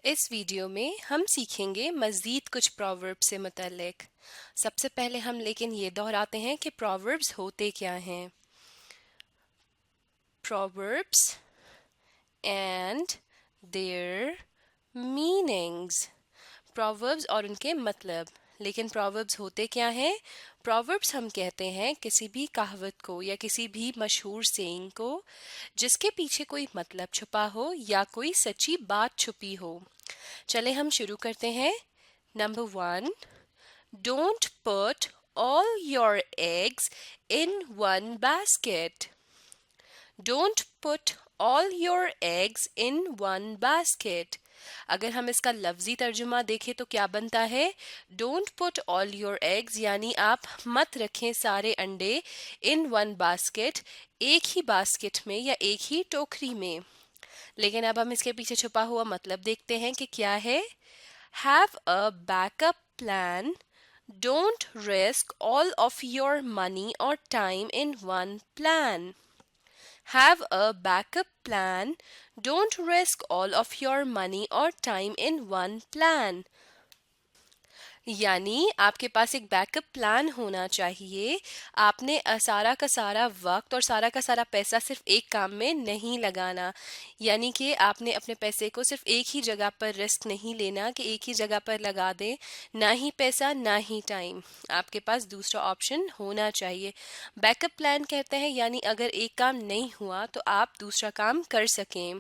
اس video میں ہم سیکھیں گے مزید کچھ پروورب سے متعلق۔ سب سے پہلے ہم لیکن یہ دہراتے ہیں کہ پرووربس ہوتے کیا ہیں۔ پرووربس اینڈ دیئر میننگز، پرووربس اور ان کے مطلب۔ لیکن پرووربس ہوتے کیا ہیں؟ پرووربس ہم کہتے ہیں کسی بھی کہاوت کو یا کسی بھی مشہور سینگ کو جس کے پیچھے کوئی مطلب چھپا ہو یا کوئی سچی بات چھپی ہو۔ چلے ہم شروع کرتے ہیں۔ Number 1، don't put all your eggs in one basket. Don't put all your eggs in one basket. اگر ہم اس کا لفظی ترجمہ دیکھیں تو کیا بنتا ہے؟ Don't put all your eggs یعنی آپ مت رکھیں سارے انڈے ان ون باسکٹ، ایک ہی باسکٹ میں یا ایک ہی ٹوکری میں۔ لیکن اب ہم اس کے پیچھے چھپا ہوا مطلب دیکھتے ہیں کہ کیا ہے۔ Have a backup plan. Don't risk all of your money or time in one plan. Have a backup plan. Don't risk all of your money or time in one plan. یعنی آپ کے پاس ایک بیک اپ پلان ہونا چاہیے۔ آپ نے سارا کا سارا وقت اور سارا کا سارا پیسہ صرف ایک کام میں نہیں لگانا، یعنی کہ آپ نے اپنے پیسے کو صرف ایک ہی جگہ پر رسک نہیں لینا کہ ایک ہی جگہ پر لگا دیں، نہ ہی پیسہ نہ ہی ٹائم۔ آپ کے پاس دوسرا آپشن ہونا چاہیے۔ بیک اپ پلان کہتے ہیں یعنی اگر ایک کام نہیں ہوا تو آپ دوسرا کام کر سکیں۔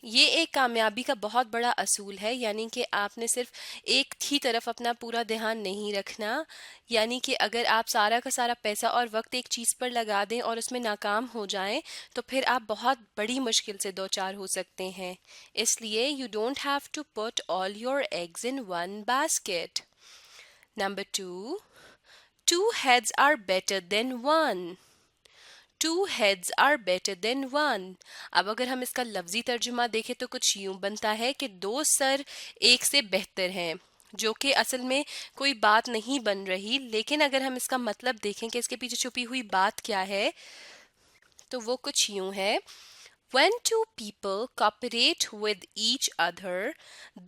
یہ ایک کامیابی کا بہت بڑا اصول ہے، یعنی کہ آپ نے صرف ایک ہی طرف اپنا پورا دھیان نہیں رکھنا، یعنی کہ اگر آپ سارا کا سارا پیسہ اور وقت ایک چیز پر لگا دیں اور اس میں ناکام ہو جائیں تو پھر آپ بہت بڑی مشکل سے دوچار ہو سکتے ہیں۔ اس لیے you don't have to put all your eggs in one basket. Number 2، two heads are better than one. Two heads are better than one. اب اگر ہم اس کا لفظی ترجمہ دیکھیں تو کچھ یوں بنتا ہے کہ دو سر ایک سے بہتر ہیں، جو کہ اصل میں کوئی بات نہیں بن رہی، لیکن اگر ہم اس کا مطلب دیکھیں کہ اس کے پیچھے چھپی ہوئی بات کیا ہے تو وہ کچھ یوں ہے۔ When two people cooperate with each other,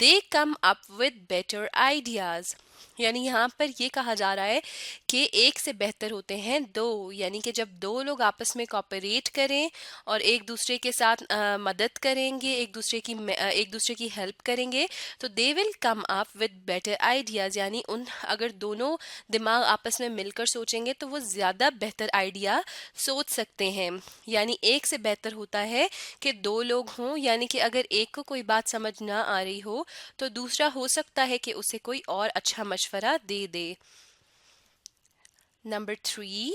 they come up with better ideas. یعنی یہاں پر یہ کہا جا رہا ہے کہ ایک سے بہتر ہوتے ہیں دو، یعنی کہ جب دو لوگ آپس میں کوپریٹ کریں اور ایک دوسرے کے ساتھ مدد کریں گے، ایک دوسرے کی ہیلپ کریں گے تو they will come up with better ideas. یعنی اگر دونوں دماغ آپس میں مل کر سوچیں گے تو وہ زیادہ بہتر آئیڈیا سوچ سکتے ہیں۔ یعنی ایک سے بہتر ہوتا ہے کہ دو لوگ ہوں، یعنی کہ اگر ایک کو کوئی بات سمجھ نہ آ رہی ہو تو دوسرا ہو سکتا ہے کہ اسے کوئی اور اچھا مشورہ دے دے۔ Number 3،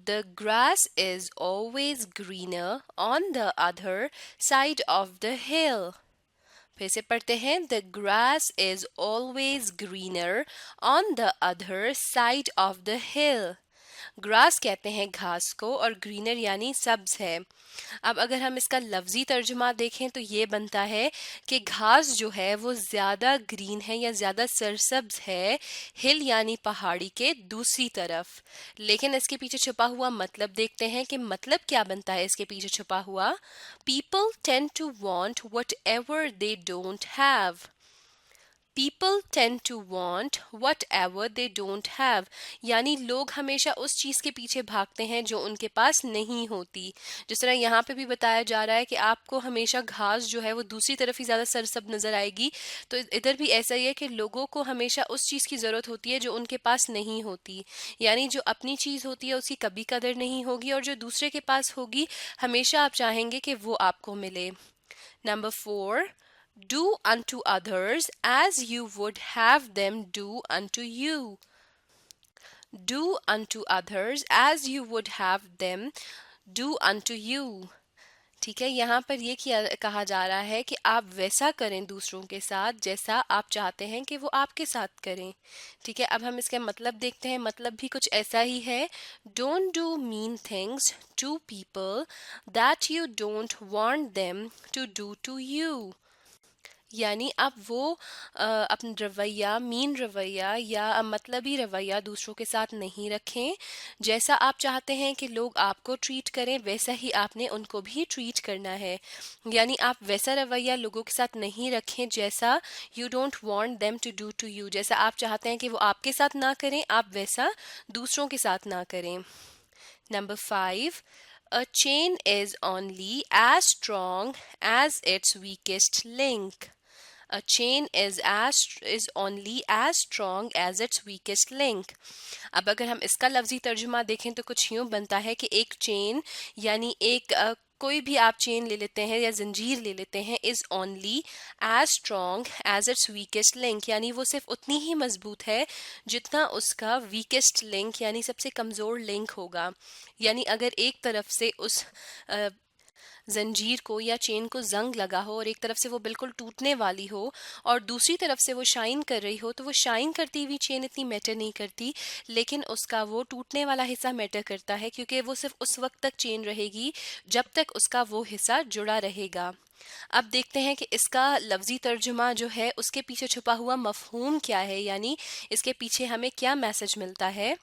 The grass is always greener on the other side of the hill. پھر سے پڑھتے ہیں۔ The grass is always greener on the other side of the hill. Grass کہتے ہیں گھاس کو اور گرینر یعنی سبز ہے۔ اب اگر ہم اس کا لفظی ترجمہ دیکھیں تو یہ بنتا ہے کہ گھاس جو ہے وہ زیادہ گرین ہے یا زیادہ سرسبز ہے ہل یعنی پہاڑی کے دوسری طرف۔ لیکن اس کے پیچھے چھپا ہوا مطلب دیکھتے ہیں کہ مطلب کیا بنتا ہے اس کے پیچھے چھپا ہوا۔ People tend to want whatever they don't have. People tend to want whatever they don't have. یعنی لوگ ہمیشہ اس چیز کے پیچھے بھاگتے ہیں جو ان کے پاس نہیں ہوتی۔ جس طرح یہاں پہ بھی بتایا جا رہا ہے کہ آپ کو ہمیشہ گھاس جو ہے وہ دوسری طرف ہی زیادہ سرسبز نظر آئے گی، تو ادھر بھی ایسا ہی ہے کہ لوگوں کو ہمیشہ اس چیز کی ضرورت ہوتی ہے جو ان کے پاس نہیں ہوتی، یعنی جو اپنی چیز ہوتی ہے اس کی کبھی قدر نہیں ہوگی اور جو دوسرے کے پاس ہوگی ہمیشہ آپ چاہیں گے کہ وہ آپ کو ملے۔ Number 4، Do unto others as you would have them do unto you. Do unto others as you would have them do unto you. ٹھیک ہے، یہاں پر یہ کہا جا رہا ہے کہ آپ ویسا کریں دوسروں کے ساتھ جیسا آپ چاہتے ہیں کہ وہ آپ کے ساتھ کریں۔ ٹھیک ہے، اب ہم اس کا مطلب دیکھتے ہیں۔ مطلب بھی کچھ ایسا ہی ہے۔ Don't do mean things to people that you don't want them to do to you. یعنی آپ وہ اپنا رویہ، مین رویہ یا مطلبی رویہ دوسروں کے ساتھ نہیں رکھیں. جیسا آپ چاہتے ہیں کہ لوگ آپ کو ٹریٹ کریں ویسا ہی آپ نے ان کو بھی ٹریٹ کرنا ہے. یعنی آپ ویسا رویہ لوگوں کے ساتھ نہیں رکھیں جیسا you don't want them to do to you. جیسا آپ چاہتے ہیں کہ وہ آپ کے ساتھ نہ کریں، آپ ویسا دوسروں کے ساتھ نہ کریں. Number 5. A chain is only as strong as its weakest link. A chain is only as strong as its weakest link. اب اگر ہم اس کا لفظی ترجمہ دیکھیں تو کچھ یوں بنتا ہے کہ ایک چین یعنی ایک کوئی بھی آپ چین لے لیتے ہیں یا زنجیر لے لیتے ہیں is only as strong as its weakest link، یعنی وہ صرف اتنی ہی مضبوط ہے جتنا اس کا weakest link یعنی سب سے کمزور لنک ہوگا. یعنی اگر ایک طرف سے اس زنجیر کو یا چین کو زنگ لگا ہو اور ایک طرف سے وہ بالکل ٹوٹنے والی ہو اور دوسری طرف سے وہ شائن کر رہی ہو، تو وہ شائن کرتی ہوئی چین اتنی میٹر نہیں کرتی، لیکن اس کا وہ ٹوٹنے والا حصہ میٹر کرتا ہے، کیونکہ وہ صرف اس وقت تک چین رہے گی جب تک اس کا وہ حصہ جڑا رہے گا. اب دیکھتے ہیں کہ اس کا لفظی ترجمہ جو ہے اس کے پیچھے چھپا ہوا مفہوم کیا ہے، یعنی اس کے پیچھے ہمیں کیا میسج ملتا ہے.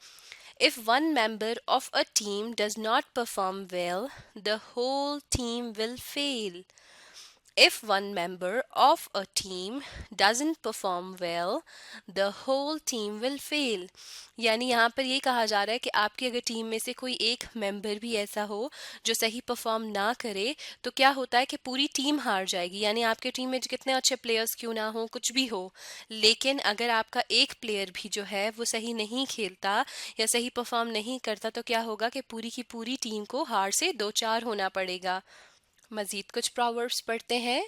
If one member of a team does not perform well, the whole team will fail. If one member of a team doesn't perform well, the whole team will fail. یعنی یہاں پر یہ کہا جا رہا ہے کہ آپ کی اگر ٹیم میں سے کوئی ایک ممبر بھی ایسا ہو جو صحیح پرفارم نہ کرے تو کیا ہوتا ہے کہ پوری ٹیم ہار جائے گی. یعنی آپ کے ٹیم میں کتنے اچھے پلیئرز کیوں نہ ہوں، کچھ بھی ہو، لیکن اگر آپ کا ایک پلیئر بھی جو ہے وہ صحیح نہیں کھیلتا یا صحیح پرفارم نہیں کرتا تو کیا ہوگا کہ پوری کی پوری ٹیم کو ہار سے دو چار ہونا پڑے گا. مزید کچھ پراوربس پڑھتے ہیں.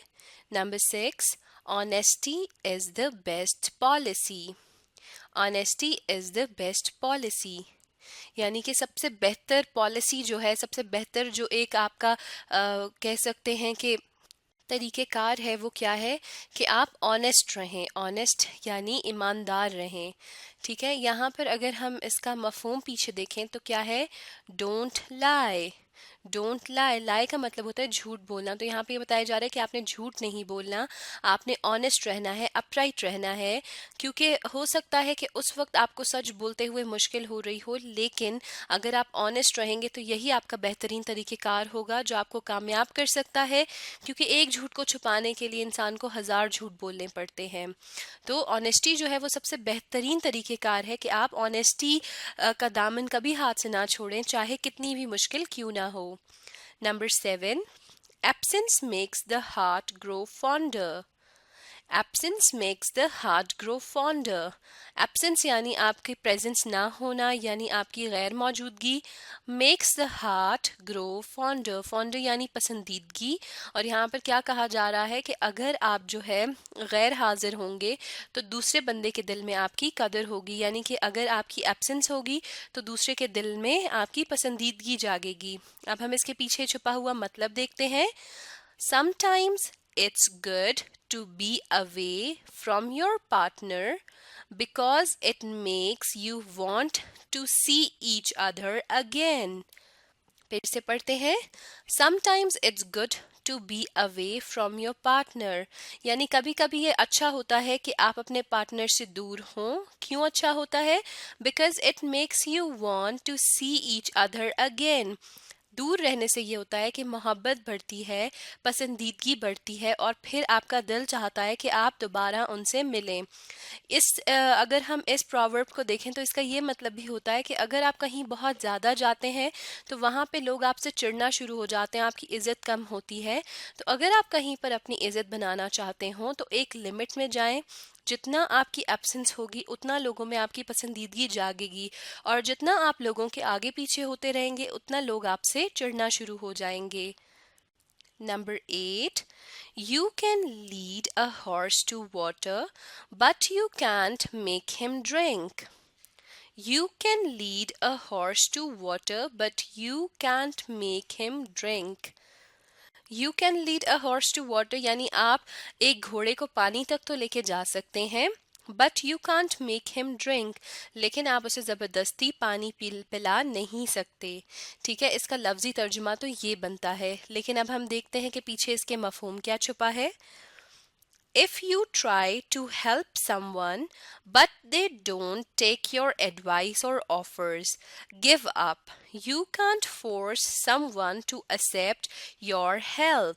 Number 6. Honesty is the best policy. Honesty is the best policy. یعنی کہ سب سے بہتر پالیسی جو ہے، سب سے بہتر جو ایک آپ کا کہہ سکتے ہیں کہ طریقہ کار ہے، وہ کیا ہے کہ آپ آنیسٹ رہیں. آنیسٹ یعنی ایماندار رہیں. ٹھیک ہے، یہاں پر اگر ہم اس کا مفہوم پیچھے دیکھیں تو کیا ہے، ڈونٹ لائی. ڈونٹ لائی، لائی کا مطلب ہوتا ہے جھوٹ بولنا. تو یہاں پہ یہ بتایا جا رہا ہے کہ آپ نے جھوٹ نہیں بولنا، آپ نے آنیسٹ رہنا ہے، اپ رائٹ رہنا ہے. کیونکہ ہو سکتا ہے کہ اس وقت آپ کو سچ بولتے ہوئے مشکل ہو رہی ہو، لیکن اگر آپ آنیسٹ رہیں گے تو یہی آپ کا بہترین طریقہ کار ہوگا جو آپ کو کامیاب کر سکتا ہے. کیونکہ ایک جھوٹ کو چھپانے کے لیے انسان کو 1000 جھوٹ بولنے پڑتے ہیں. تو آنیسٹی جو ہے وہ سب سے بہترین طریقہ کار ہے کہ آپ آنیسٹی کا دامن کبھی ہاتھ سے نہ چھوڑیں، چاہے کتنی بھی مشکل کیوں نہ ہو. Number 7. Absence makes the heart grow fonder. Absence makes the heart grow fonder. Absence یعنی آپ کی presence نہ ہونا، یعنی آپ کی غیر موجودگی. makes the heart grow fonder. fonder یعنی پسندیدگی. اور یہاں پر کیا کہا جا رہا ہے کہ اگر آپ جو ہے غیر حاضر ہوں گے تو دوسرے بندے کے دل میں آپ کی قدر ہوگی. یعنی کہ اگر آپ کی ایبسنس ہوگی تو دوسرے کے دل میں آپ کی پسندیدگی جاگے گی. اب ہم اس کے پیچھے چھپا ہوا مطلب دیکھتے ہیں. Sometimes it's good to be away from your partner because it makes you want to see each other again. پھر سے پڑھتے ہیں. Sometimes it's good to be away from your partner. یعنی کبھی کبھی یہ اچھا ہوتا ہے کہ آپ اپنے پارٹنر سے دور ہوں. کیوں اچھا ہوتا ہے؟ Because it makes you want to see each other again. دور رہنے سے یہ ہوتا ہے کہ محبت بڑھتی ہے، پسندیدگی بڑھتی ہے، اور پھر آپ کا دل چاہتا ہے کہ آپ دوبارہ ان سے ملیں. اگر ہم اس پراورب کو دیکھیں تو اس کا یہ مطلب بھی ہوتا ہے کہ اگر آپ کہیں بہت زیادہ جاتے ہیں تو وہاں پہ لوگ آپ سے چڑنا شروع ہو جاتے ہیں، آپ کی عزت کم ہوتی ہے. تو اگر آپ کہیں پر اپنی عزت بنانا چاہتے ہوں تو ایک لمٹ میں جائیں. جتنا آپ کی ایبسنس ہوگی اتنا لوگوں میں آپ کی پسندیدگی جاگے گی، اور جتنا آپ لوگوں کے آگے پیچھے ہوتے رہیں گے اتنا لوگ آپ سے چڑھنا شروع ہو جائیں گے. Number 8. You can lead a horse to water, but you can't make him drink. You can lead a horse to water, but you can't make him drink. You can lead a horse to water یعنی آپ ایک گھوڑے کو پانی تک تو لے کے جا سکتے ہیں، but you can't make him drink. لیکن آپ اسے زبردستی پانی پلا نہیں سکتے. ٹھیک ہے، اس کا لفظی ترجمہ تو یہ بنتا ہے، لیکن اب ہم دیکھتے ہیں کہ پیچھے اس کے مفہوم کیا چھپا ہے. If you try to help someone but they don't take your advice or offers, give up. You can't force someone to accept your help.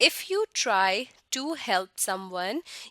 If you try to help someone,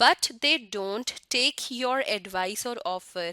but they don't take your advice or offer,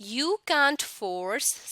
You can't force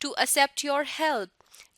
to accept your help,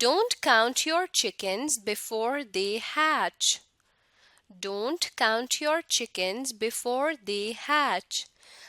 Don't count your chickens before they hatch. Don't count your chickens before they hatch.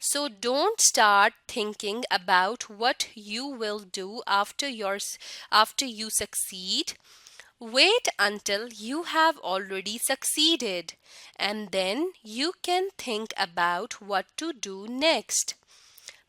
so don't start thinking about what you will do after you succeed. Wait until you have already succeeded, and then you can think about what to do next.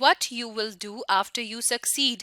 what you will do after you succeed.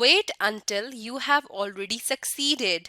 Wait until you have already succeeded.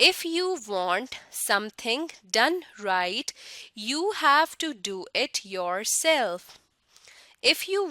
If you want something done right, you have to do it yourself. If you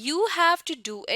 you have to do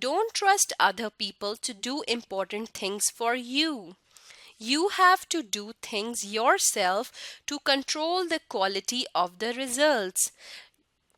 Don't trust other people to do important things for you. You have to do things yourself to control the quality of the results.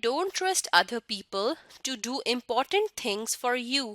Don't trust other people to do important things for you.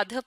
other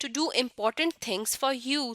to do important things for you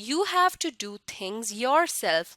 You have to do things yourself.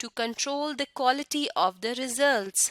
To control the quality of the results,